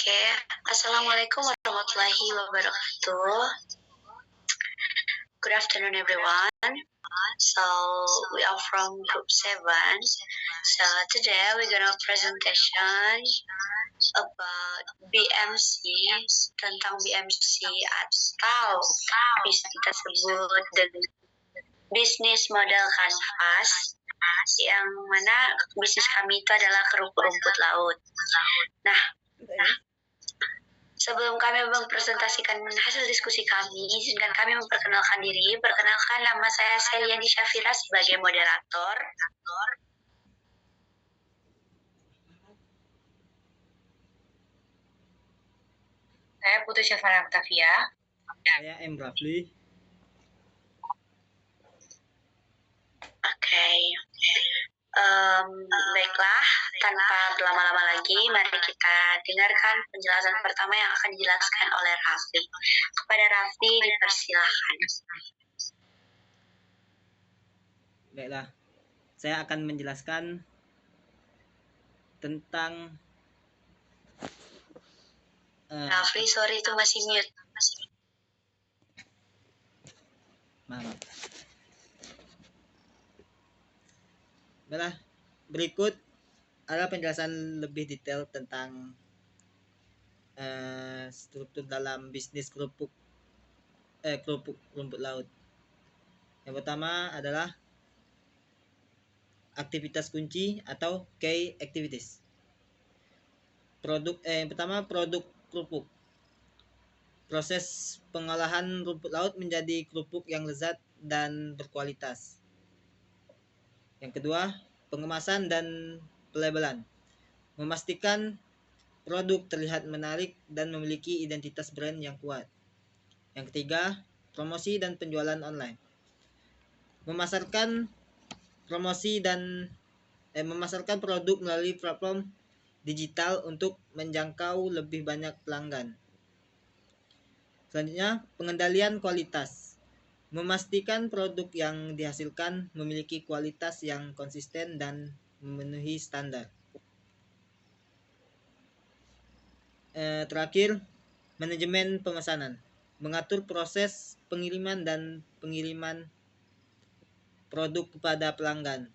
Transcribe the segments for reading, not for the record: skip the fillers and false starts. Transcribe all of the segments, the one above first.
Oke, Assalamualaikum warahmatullahi wabarakatuh. Good afternoon, everyone. So we are from Group 7. So today we're gonna presentation about BMC, tentang BMC atau bisa kita sebut dengan bisnis model kanvas, yang mana bisnis kami itu adalah kerupuk rumput laut. Nah, sebelum kami mempresentasikan hasil diskusi kami, izinkan kami memperkenalkan diri. Perkenalkan, nama saya Seliani Syafira sebagai moderator. Saya Putri Syafara Octavia. Saya M. Rafli. Oke. Baiklah, tanpa berlama-lama lagi, mari kita dengarkan penjelasan pertama yang akan dijelaskan oleh Rafli. Kepada Rafli, dipersilahkan. Baiklah, saya akan menjelaskan tentang Rafli, sorry itu masih mute. Maaf. Baiklah, berikut adalah penjelasan lebih detail tentang struktur dalam bisnis kerupuk rumput laut. Yang pertama adalah aktivitas kunci atau key activities. Yang pertama produk kerupuk. Proses pengolahan rumput laut menjadi kerupuk yang lezat dan berkualitas. Yang kedua, pengemasan dan pelabelan. Memastikan produk terlihat menarik dan memiliki identitas brand yang kuat. Yang ketiga, promosi dan penjualan online. Memasarkan produk melalui platform digital untuk menjangkau lebih banyak pelanggan. Selanjutnya, pengendalian kualitas. Memastikan produk yang dihasilkan memiliki kualitas yang konsisten dan memenuhi standar. Terakhir, manajemen pemesanan. Mengatur proses pengiriman dan pengiriman produk kepada pelanggan.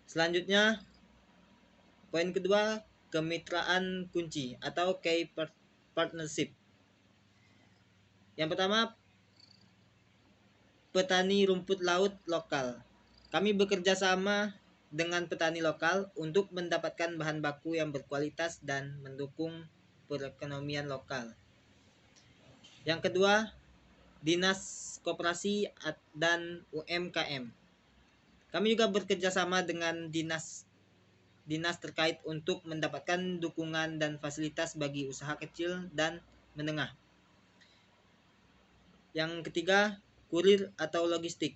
Selanjutnya, poin kedua, kemitraan kunci atau key partnership. Yang pertama, petani rumput laut lokal. Kami bekerja sama dengan petani lokal untuk mendapatkan bahan baku yang berkualitas dan mendukung perekonomian lokal. Yang kedua, Dinas Koperasi dan UMKM. Kami juga bekerja sama dengan dinas terkait untuk mendapatkan dukungan dan fasilitas bagi usaha kecil dan menengah. Yang ketiga, kurir atau logistik.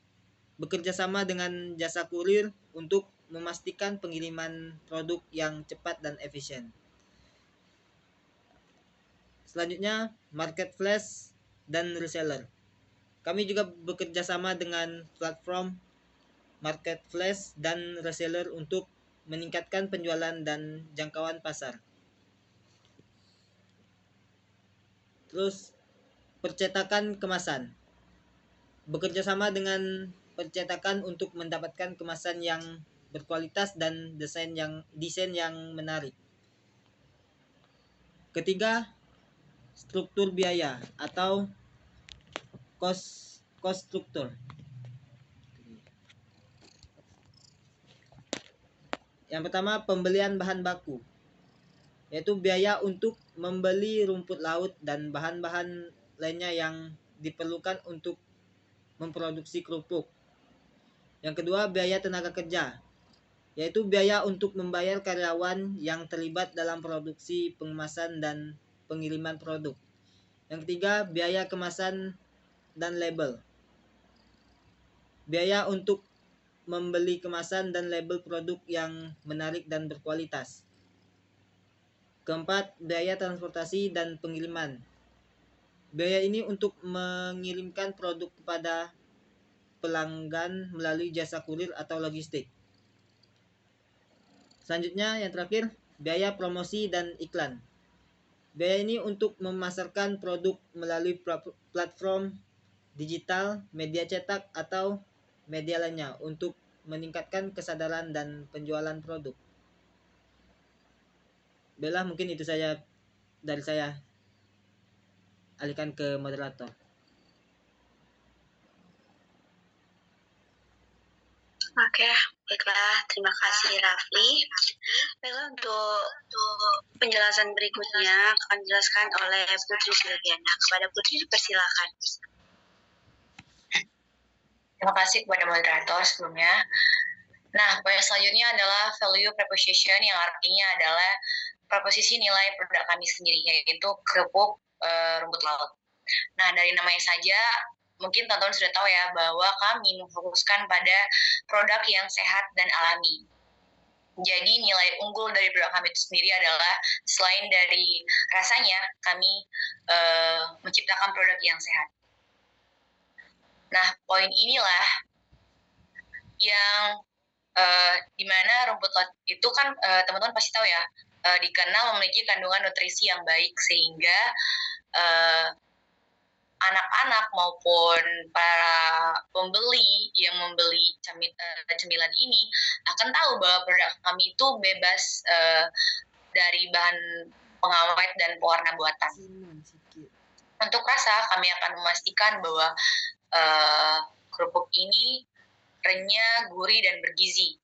Bekerja sama dengan jasa kurir untuk memastikan pengiriman produk yang cepat dan efisien. Selanjutnya, marketplace dan reseller. Kami juga bekerja sama dengan platform marketplace dan reseller untuk meningkatkan penjualan dan jangkauan pasar. Terus, percetakan kemasan. Bekerja sama dengan percetakan untuk mendapatkan kemasan yang berkualitas dan desain yang menarik. Ketiga, struktur biaya atau cost struktur. Yang pertama, pembelian bahan baku, yaitu biaya untuk membeli rumput laut dan bahan-bahan lainnya yang diperlukan untuk memproduksi kerupuk. Yang kedua, biaya tenaga kerja, yaitu biaya untuk membayar karyawan yang terlibat dalam produksi, pengemasan, dan pengiriman produk. Yang ketiga, biaya kemasan dan label, biaya untuk membeli kemasan dan label produk yang menarik dan berkualitas. Keempat, biaya transportasi dan pengiriman. Biaya ini untuk mengirimkan produk kepada pelanggan melalui jasa kurir atau logistik. Selanjutnya, yang terakhir, biaya promosi dan iklan. Biaya ini untuk memasarkan produk melalui platform digital, media cetak, atau media lainnya untuk meningkatkan kesadaran dan penjualan produk. Bella, mungkin itu saja dari saya. Alihkan ke moderator. Oke, baiklah. Terima kasih Rafli. Baiklah, untuk penjelasan berikutnya akan dijelaskan oleh Putri Silviana. Kepada Putri dipersilakan. Terima kasih kepada moderator sebelumnya. Nah, poin selanjutnya adalah value proposition, yang artinya adalah proposisi nilai produk kami sendiri, yaitu kerupuk rumput laut. Nah, dari namanya saja, mungkin teman-teman sudah tahu ya, bahwa kami memfokuskan pada produk yang sehat dan alami. Jadi nilai unggul dari produk kami itu sendiri adalah selain dari rasanya, kami menciptakan produk yang sehat. Nah, poin inilah yang dimana rumput laut itu kan teman-teman pasti tahu ya, dikenal memiliki kandungan nutrisi yang baik, sehingga anak-anak maupun para pembeli yang membeli cemilan ini akan tahu bahwa produk kami itu bebas dari bahan pengawet dan pewarna buatan. Untuk rasa, kami akan memastikan bahwa kerupuk ini renyah, gurih, dan bergizi.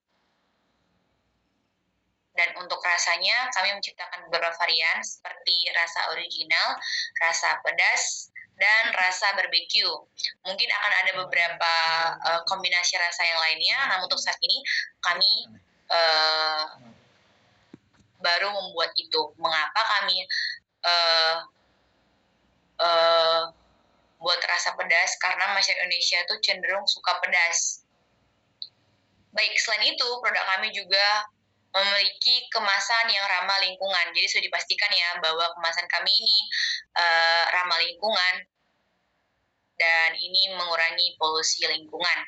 Dan untuk rasanya, kami menciptakan beberapa varian seperti rasa original, rasa pedas, dan rasa barbecue. Mungkin akan ada beberapa kombinasi rasa yang lainnya, namun untuk saat ini kami baru membuat itu. Mengapa kami buat rasa pedas? Karena masyarakat Indonesia itu cenderung suka pedas. Baik, selain itu, produk kami juga memiliki kemasan yang ramah lingkungan. Jadi sudah dipastikan ya bahwa kemasan kami ini ramah lingkungan dan ini mengurangi polusi lingkungan.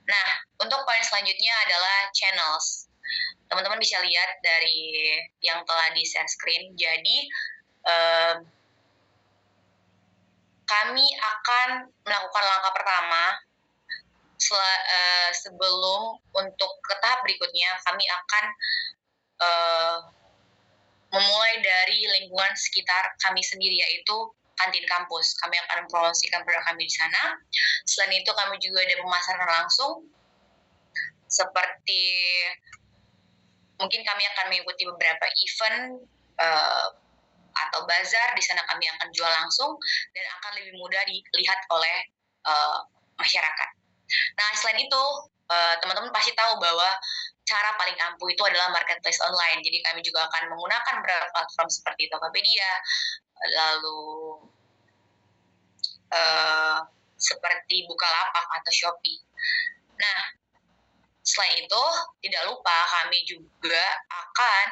Nah, untuk poin selanjutnya adalah channels. Teman-teman bisa lihat dari yang telah di-share screen. Jadi, kami akan melakukan langkah pertama sebelum untuk ke tahap berikutnya. Kami akan memulai dari lingkungan sekitar kami sendiri, yaitu kantin kampus. Kami akan mempromosikan produk kami di sana. Selain itu, kami juga ada pemasaran langsung, seperti mungkin kami akan mengikuti beberapa event atau bazar. Di sana kami akan jual langsung dan akan lebih mudah dilihat oleh masyarakat. Nah, selain itu, teman-teman pasti tahu bahwa cara paling ampuh itu adalah marketplace online. Jadi kami juga akan menggunakan beberapa platform seperti Tokopedia, lalu seperti Bukalapak atau Shopee. Nah, selain itu, tidak lupa kami juga akan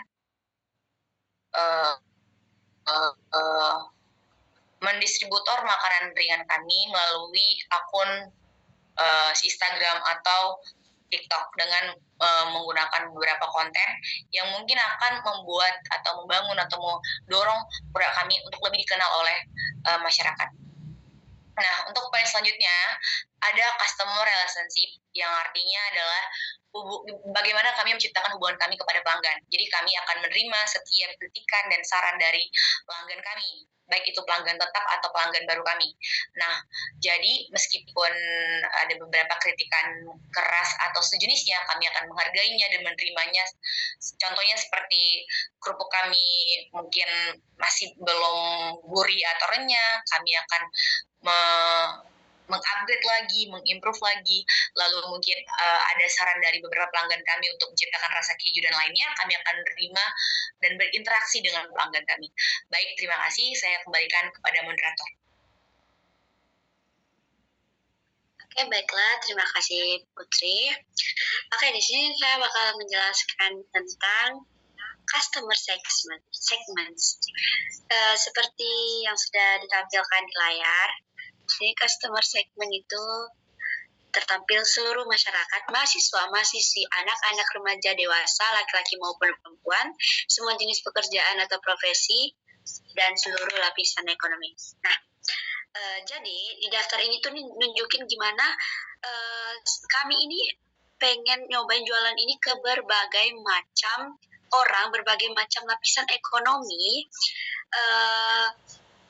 mendistributor makanan ringan kami melalui akun Instagram atau TikTok dengan menggunakan beberapa konten yang mungkin akan membuat atau membangun atau mendorong produk kami untuk lebih dikenal oleh masyarakat. Nah, untuk poin selanjutnya ada customer relationship, yang artinya adalah bagaimana kami menciptakan hubungan kami kepada pelanggan. Jadi kami akan menerima setiap kritikan dan saran dari pelanggan kami, baik itu pelanggan tetap atau pelanggan baru kami. Nah, jadi meskipun ada beberapa kritikan keras atau sejenisnya, kami akan menghargainya dan menerimanya. Contohnya seperti kerupuk kami mungkin masih belum gurih atau renyah, kami akan mengupgrade lagi, mengimprove lagi, lalu mungkin ada saran dari beberapa pelanggan kami untuk menciptakan rasa keju dan lainnya, kami akan menerima dan berinteraksi dengan pelanggan kami. Baik, terima kasih. Saya kembalikan kepada moderator. Oke, baiklah. Terima kasih, Putri. Oke, di sini saya bakal menjelaskan tentang customer segments. Seperti yang sudah ditampilkan di layar, jadi customer segment itu tertampil seluruh masyarakat, mahasiswa, mahasiswi, anak-anak, remaja, dewasa, laki-laki maupun perempuan, semua jenis pekerjaan atau profesi, dan seluruh lapisan ekonomi. Nah, jadi di daftar ini tuh nunjukin gimana kami ini pengen nyobain jualan ini ke berbagai macam orang, berbagai macam lapisan ekonomi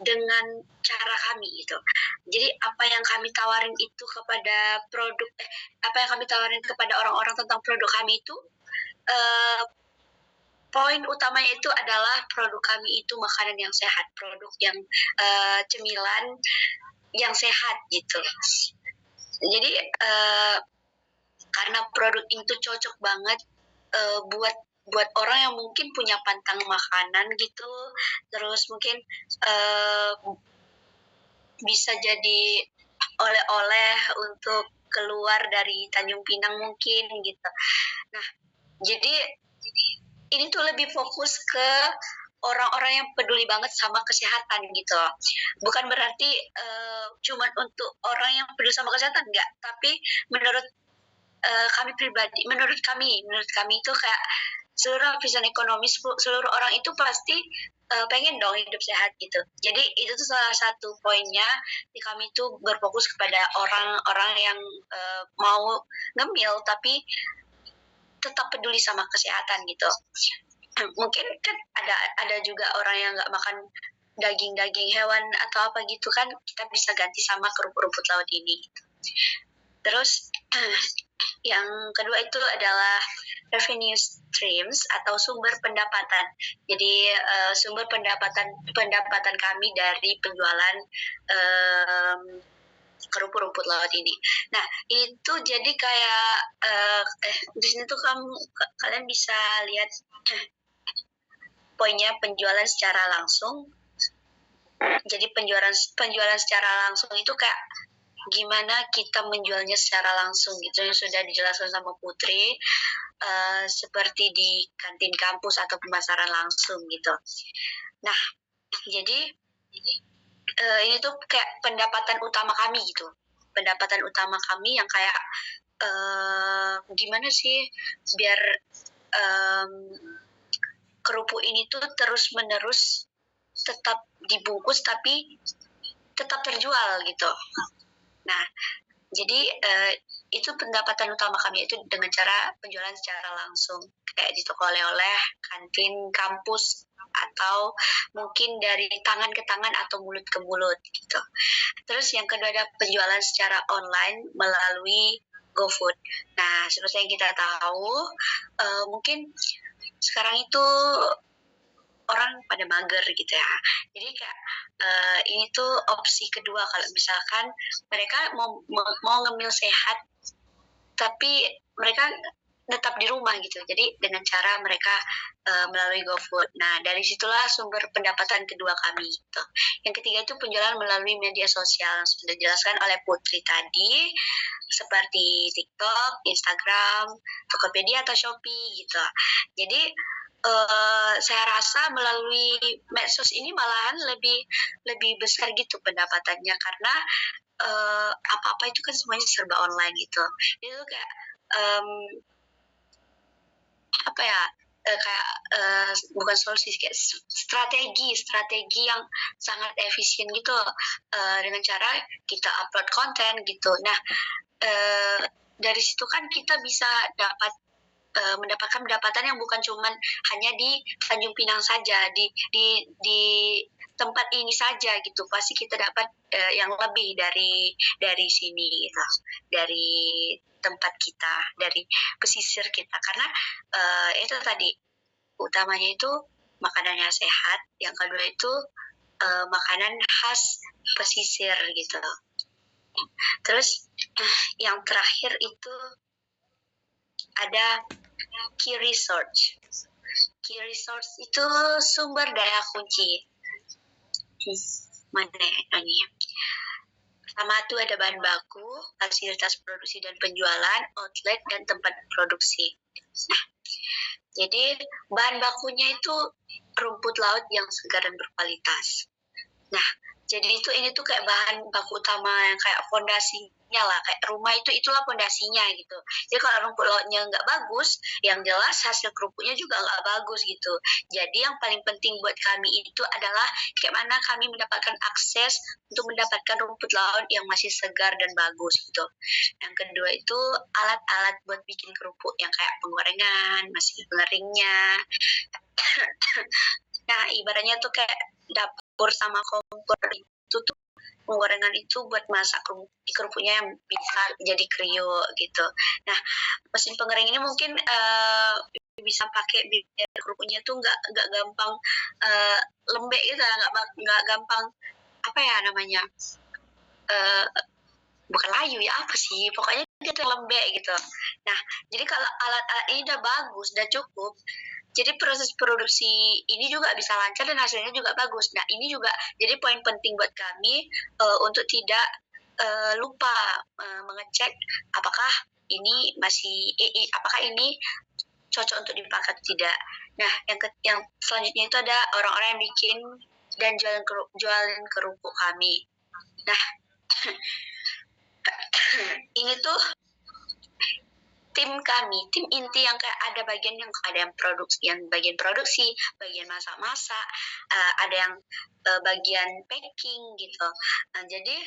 dengan cara kami gitu. Jadi apa yang kami tawarin itu kepada apa yang kami tawarin kepada orang-orang tentang produk kami itu, poin utamanya itu adalah produk kami itu makanan yang sehat, produk yang cemilan yang sehat gitu. Jadi karena produk itu cocok banget buat orang yang mungkin punya pantang makanan gitu, terus mungkin bisa jadi oleh-oleh untuk keluar dari Tanjung Pinang mungkin gitu. Nah, jadi ini tuh lebih fokus ke orang-orang yang peduli banget sama kesehatan gitu. Bukan berarti cuma untuk orang yang peduli sama kesehatan, enggak. Tapi menurut kami pribadi, menurut kami itu kayak seluruh lapisan ekonomi, seluruh orang itu pasti pengen dong hidup sehat gitu. Jadi itu tuh salah satu poinnya di kami tuh berfokus kepada orang-orang yang mau ngemil tapi tetap peduli sama kesehatan gitu. Mungkin kan ada juga orang yang nggak makan daging hewan atau apa gitu kan, kita bisa ganti sama kerupuk rumput laut ini. Terus yang kedua itu adalah revenue streams atau sumber pendapatan. Jadi sumber pendapatan kami dari penjualan kerupuk rumput laut ini. Nah, itu jadi kayak di sini tuh kalian bisa lihat poinnya penjualan secara langsung. Jadi penjualan secara langsung itu kayak gimana kita menjualnya secara langsung gitu, yang sudah dijelaskan sama Putri, seperti di kantin kampus atau pemasaran langsung gitu. Nah, jadi ini tuh kayak pendapatan utama kami gitu, pendapatan utama kami yang kayak gimana sih biar kerupuk ini tuh terus menerus tetap dibungkus tapi tetap terjual gitu. Nah, jadi itu pendapatan utama kami itu dengan cara penjualan secara langsung, kayak di toko oleh-oleh, kantin kampus, atau mungkin dari tangan ke tangan atau mulut ke mulut gitu. Terus yang kedua ada penjualan secara online melalui GoFood. Nah, seperti yang kita tahu, mungkin sekarang itu orang pada mager gitu ya. Jadi kayak ini tuh opsi kedua kalau misalkan mereka mau ngemil sehat tapi mereka tetap di rumah gitu. Jadi dengan cara mereka melalui GoFood. Nah, dari situlah sumber pendapatan kedua kami gitu. Yang ketiga itu penjualan melalui media sosial yang sudah dijelaskan oleh Putri tadi, seperti TikTok, Instagram, Tokopedia atau Shopee gitu. Jadi saya rasa melalui medsos ini malahan lebih besar gitu pendapatannya, karena apa-apa itu kan semuanya serba online gitu. Itu kayak apa ya, kayak bukan solusi, kayak strategi yang sangat efisien gitu, dengan cara kita upload konten gitu. Nah, dari situ kan kita bisa mendapatkan pendapatan yang bukan cuman hanya di Tanjung Pinang saja, di tempat ini saja gitu. Pasti kita dapat yang lebih dari sini gitu, dari tempat kita, dari pesisir kita, karena itu tadi utamanya itu makanannya sehat, yang kedua itu makanan khas pesisir gitu. Terus yang terakhir itu ada key resource. Key resource itu sumber daya kunci. Mana ini? Pertama itu ada bahan baku, fasilitas produksi dan penjualan, outlet, dan tempat produksi. Nah, jadi bahan bakunya itu rumput laut yang segar dan berkualitas. Nah, jadi ini tuh kayak bahan baku utama yang kayak fondasi lautnya lah, kayak rumah itulah pondasinya gitu. Jadi kalau rumput lautnya nggak bagus, yang jelas hasil kerupuknya juga nggak bagus gitu. Jadi yang paling penting buat kami itu adalah kayak mana kami mendapatkan akses untuk mendapatkan rumput laut yang masih segar dan bagus gitu. Yang kedua itu alat-alat buat bikin kerupuk yang kayak penggorengan, masih pengeringnya. Nah, ibaratnya tuh kayak dapur sama kompor itu tuh penggorengan itu buat masak kerupuknya yang bisa jadi kriuk gitu. Nah, mesin pengering ini mungkin bisa pakai biar kerupuknya tuh nggak gampang lembek gitu, nggak gampang apa ya namanya, bukan layu ya, apa sih, pokoknya dia tuh lembek gitu. Nah, jadi kalau alat-alat ini udah bagus, udah cukup, jadi proses produksi ini juga bisa lancar dan hasilnya juga bagus. Nah, ini juga jadi poin penting buat kami untuk tidak lupa mengecek apakah ini apakah ini cocok untuk dipakai atau tidak. Nah, yang selanjutnya itu ada orang-orang yang bikin dan jualin kerupuk kami. Nah, ini tuh tim kami, tim inti yang kayak ada yang bagian produksi, bagian masak-masak, ada yang bagian packing gitu. Nah, jadi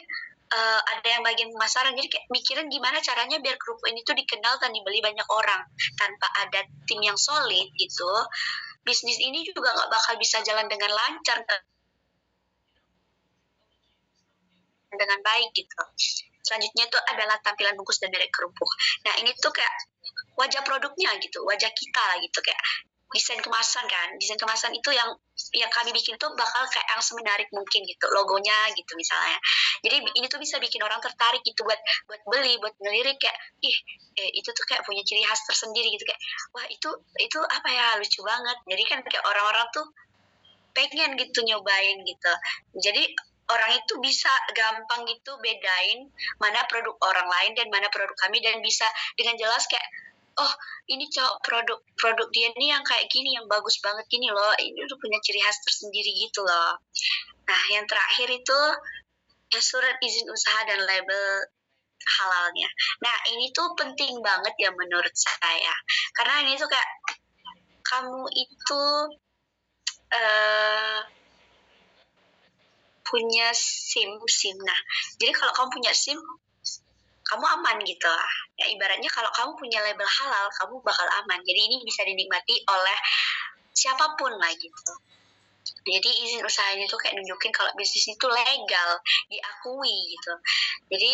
ada yang bagian pemasaran. Jadi kayak mikirin gimana caranya biar kerupuk ini tuh dikenal dan dibeli banyak orang. Tanpa ada tim yang solid gitu, bisnis ini juga nggak bakal bisa jalan dengan lancar, dengan baik gitu. Selanjutnya itu adalah tampilan bungkus dan merek kerupuk. Nah, ini tuh kayak wajah produknya gitu, wajah kita lah gitu, kayak desain kemasan kan. Desain kemasan itu yang kami bikin tuh bakal kayak yang semenarik mungkin gitu, logonya gitu misalnya. Jadi ini tuh bisa bikin orang tertarik gitu buat beli, buat ngelirik kayak itu tuh kayak punya ciri khas tersendiri gitu, kayak wah itu apa ya, lucu banget. Jadi kan kayak orang-orang tuh pengen gitu nyobain gitu. Jadi orang itu bisa gampang gitu bedain mana produk orang lain dan mana produk kami, dan bisa dengan jelas kayak, oh ini produk dia nih yang kayak gini, yang bagus banget gini loh, ini udah punya ciri khas tersendiri gitu loh. Nah, yang terakhir itu surat izin usaha dan label halalnya. Nah, ini tuh penting banget ya menurut saya, karena ini tuh kayak kamu itu punya SIM. Nah, jadi kalau kamu punya SIM, kamu aman gitu lah. Ya, ibaratnya kalau kamu punya label halal, kamu bakal aman. Jadi ini bisa dinikmati oleh siapapun lah gitu. Jadi izin usaha ini tuh kayak nunjukin kalau bisnis itu legal, diakui gitu. Jadi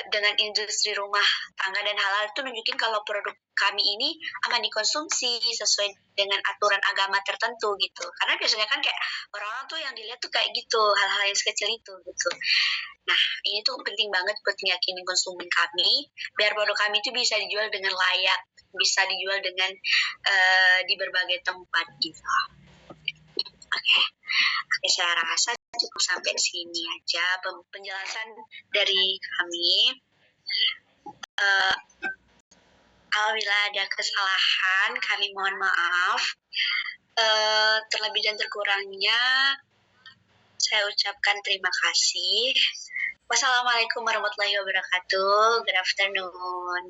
dengan industri rumah tangga dan halal itu nunjukin kalau produk kami ini aman dikonsumsi sesuai dengan aturan agama tertentu gitu. Karena biasanya kan kayak orang-orang tuh yang dilihat tuh kayak gitu, hal-hal yang sekecil itu gitu. Nah, ini tuh penting banget buat meyakini konsumen kami biar produk kami itu bisa dijual dengan layak, bisa dijual dengan di berbagai tempat gitu. Oke, saya rasa cukup sampai sini aja penjelasan dari kami. Apabila ada kesalahan, kami mohon maaf. Terlebih dan terkurangnya, saya ucapkan terima kasih. Wassalamualaikum warahmatullahi wabarakatuh. Good afternoon.